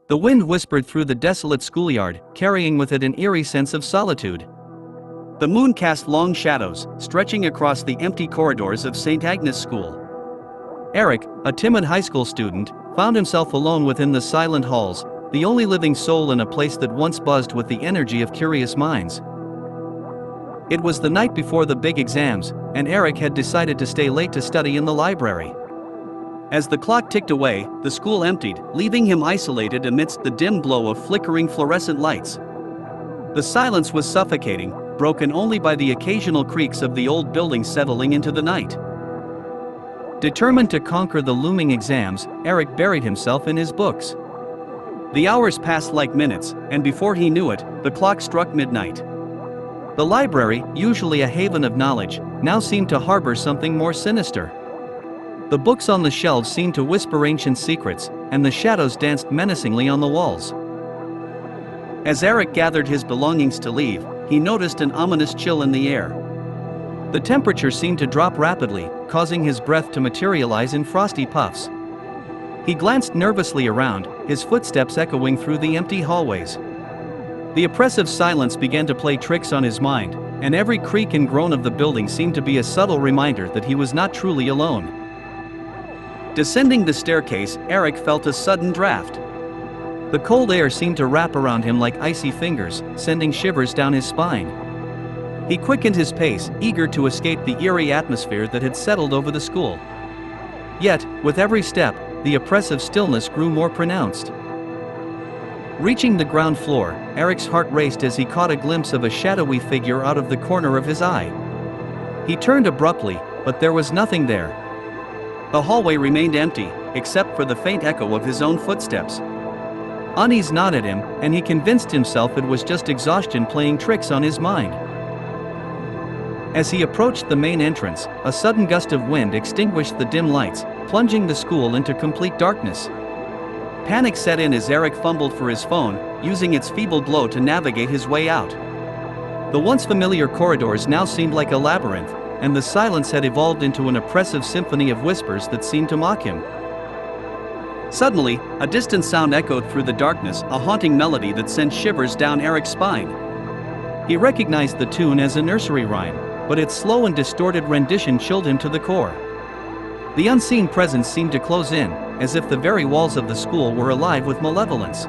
The wind whispered through the desolate schoolyard, carrying with it an eerie sense of solitude. The moon cast long shadows, stretching across the empty corridors of St. Agnes School. Eric, a timid high school student, found himself alone within the silent halls, the only living soul in a place that once buzzed with the energy of curious minds. It was the night before the big exams, and Eric had decided to stay late to study in the library. As the clock ticked away, the school emptied, leaving him isolated amidst the dim glow of flickering fluorescent lights. The silence was suffocating, broken only by the occasional creaks of the old building settling into the night. Determined to conquer the looming exams, Eric buried himself in his books. The hours passed like minutes, and before he knew it, the clock struck midnight. The library, usually a haven of knowledge, now seemed to harbor something more sinister. The books on the shelves seemed to whisper ancient secrets, and the shadows danced menacingly on the walls. As Eric gathered his belongings to leave, he noticed an ominous chill in the air. The temperature seemed to drop rapidly, causing his breath to materialize in frosty puffs. He glanced nervously around, his footsteps echoing through the empty hallways. The oppressive silence began to play tricks on his mind, and every creak and groan of the building seemed to be a subtle reminder that he was not truly alone. Descending the staircase, Eric felt a sudden draft. The cold air seemed to wrap around him like icy fingers, sending shivers down his spine. He quickened his pace, eager to escape the eerie atmosphere that had settled over the school. Yet, with every step, the oppressive stillness grew more pronounced. Reaching the ground floor, Eric's heart raced as he caught a glimpse of a shadowy figure out of the corner of his eye. He turned abruptly, but there was nothing there. The hallway remained empty, except for the faint echo of his own footsteps. Unease gnawed at him, and he convinced himself it was just exhaustion playing tricks on his mind. As he approached the main entrance, a sudden gust of wind extinguished the dim lights, plunging the school into complete darkness. Panic set in as Eric fumbled for his phone, using its feeble glow to navigate his way out. The once familiar corridors now seemed like a labyrinth, and the silence had evolved into an oppressive symphony of whispers that seemed to mock him. Suddenly, a distant sound echoed through the darkness, a haunting melody that sent shivers down Eric's spine. He recognized the tune as a nursery rhyme, but its slow and distorted rendition chilled him to the core. The unseen presence seemed to close in, as if the very walls of the school were alive with malevolence.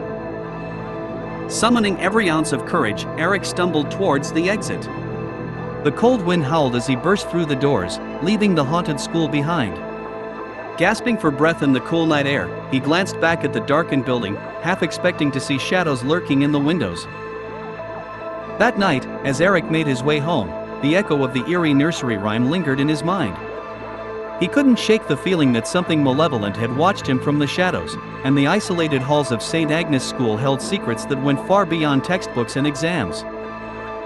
Summoning every ounce of courage, Eric stumbled towards the exit. The cold wind howled as he burst through the doors, leaving the haunted school behind. Gasping for breath in the cool night air, he glanced back at the darkened building, half expecting to see shadows lurking in the windows. That night, as Eric made his way home, the echo of the eerie nursery rhyme lingered in his mind. He couldn't shake the feeling that something malevolent had watched him from the shadows, and the isolated halls of St. Agnes School held secrets that went far beyond textbooks and exams.